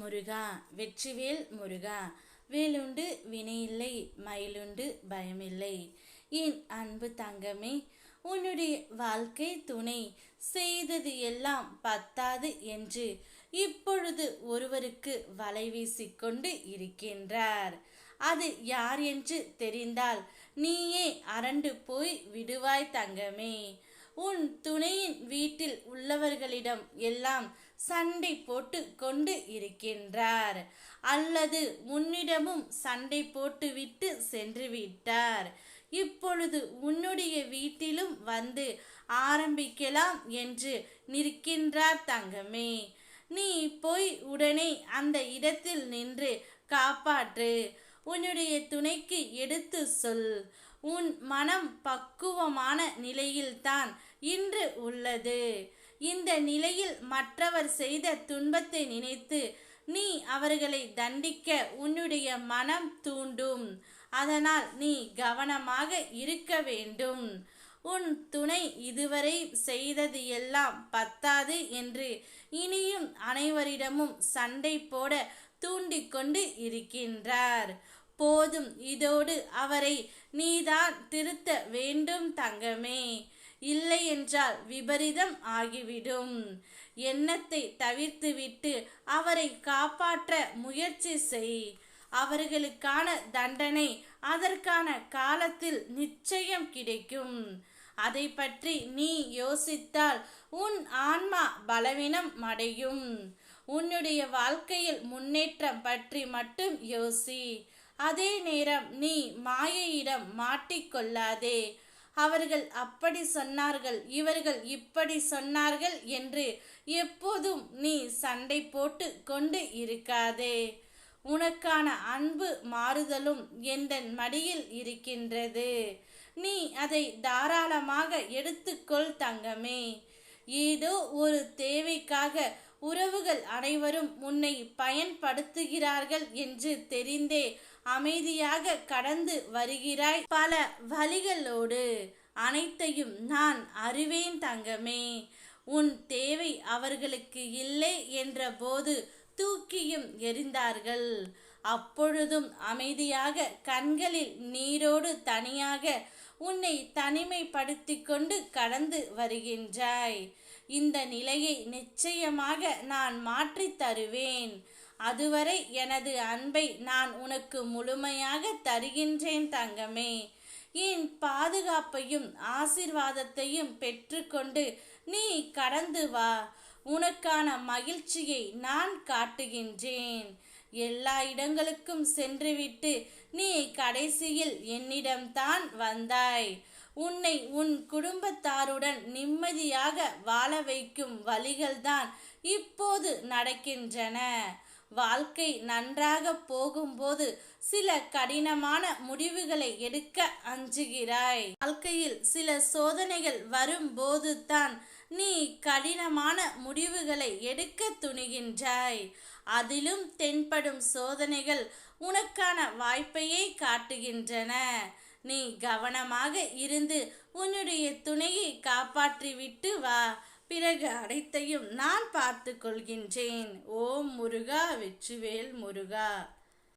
முருகா வெற்றிவேல் முருகா. வேலுண்டு வினையில்லை, மயிலுண்டு பயமில்லை. என் அன்பு தங்கமே, உன்னுடைய வாழ்க்கை துணை செய்தது எல்லாம் பத்தாது என்று இப்பொழுது ஒருவருக்கு வலை வீசிக்கொண்டு இருக்கின்றார். அது யார் என்று தெரிந்தால் நீயே அரண்டு போய் விடுவாய் தங்கமே. உன் துணையின் வீட்டில் உள்ளவர்களிடம் எல்லாம் சண்டை போட்டு கொண்டு இருக்கின்றார், அல்லது உன்னிடமும் சண்டை போட்டு விட்டு சென்று விட்டார். இப்பொழுது உன்னுடைய வீட்டிலும் வந்து ஆரம்பிக்கலாம் என்று நிற்கின்றார் தங்கமே. நீ போய் உடனே அந்த இடத்தில் நின்று காப்பாற்று. உன்னுடைய துணைக்கு எடுத்து சொல். உன் மனம் பக்குவமான நிலையில்தான் இன்று உள்ளது. இந்த நிலையில் மற்றவர் செய்த துன்பத்தை நினைத்து நீ அவர்களை தண்டிக்க உன்னுடைய மனம் தூண்டும். அதனால் நீ கவனமாக இருக்க வேண்டும். உன் துணை இதுவரை செய்தது எல்லாம் பத்தாது என்று இனியும் அனைவரிடமும் சண்டை போட தூண்டிக்கொண்டு இருக்கின்றார். போதும், இதோடு அவரை நீதான் திருத்த வேண்டும் தங்கமே. இல்லை என்றால் விபரீதம் ஆகிவிடும். எண்ணத்தை தவிர்த்துவிட்டு அவரை காப்பாற்ற முயற்சி செய். அவர்களுக்கான தண்டனை அதற்கான காலத்தில் நிச்சயம் கிடைக்கும். அதை பற்றி நீ யோசித்தால் உன் ஆன்மா பலவீனம் அடையும். உன்னுடைய வாழ்க்கையில் முன்னேற்றம் பற்றி மட்டும் யோசி. அதே நேரம் நீ மாயையிடம் மாட்டிக்கொள்ளாதே. அவர்கள் அப்படி சொன்னார்கள், இவர்கள் இப்படி சொன்னார்கள் என்று எப்போதும் நீ சண்டை போட்டு கொண்டு இருக்காதே. உனக்கான அன்பு மாறுதலும் எந்தன் மடியில் இருக்கின்றது. நீ அதை தாராளமாக எடுத்துக்கொள் தங்கமே. ஏதோ ஒரு தேவைக்காக உறவுகள் அனைவரும் உன்னை பயன்படுத்துகிறார்கள் என்று தெரிந்தே அமைதியாக கடந்து வருகிறாய் பல வழிகளோடு. அனைத்தையும் நான் அறிவேன் தங்கமே. உன் தேவை அவர்களுக்கு இல்லை என்ற போது தூக்கியும் எறிந்தார்கள். அப்பொழுதும் அமைதியாக கண்களில் நீரோடு தனியாக உன்னை தனிமைப்படுத்தி கொண்டு கடந்து வருகின்றாய். இந்த நிலையை நிச்சயமாக நான் மாற்றி தருவேன். அதுவரை எனது அன்பை நான் உனக்கு முழுமையாக தருகின்றேன் தங்கமே. என் பாதுகாப்பையும் ஆசீர்வாதத்தையும் பெற்றுக்கொண்டு நீ கடந்து வா. உனக்கான மகிழ்ச்சியை நான் காட்டுகின்றேன். எல்லா இடங்களுக்கும் சென்றுவிட்டு நீ கடைசியில் என்னிடம்தான் வந்தாய். உன்னை உன் குடும்பத்தாருடன் நிம்மதியாக வாழ வைக்கும் வழிகள்தான் இப்போது நடக்கின்றன. வாழ்க்கை நன்றாக போகும்போது சில கடினமான முடிவுகளை எடுக்க அஞ்சுகிறாய். வாழ்க்கையில் சில சோதனைகள் வரும்போது தான் நீ கடினமான முடிவுகளை எடுக்க துணிகின்றாய். அதிலும் தென்படும் சோதனைகள் உனக்கான வாய்ப்பையே காட்டுகின்றன. நீ கவனமாக இருந்து உன்னுடைய துணையை காப்பாற்றிவிட்டு வா. பிறகு அனைத்தையும் நான் பார்த்து கொள்கின்றேன். ஓம் முருகா வெற்றிவேல் முருகா.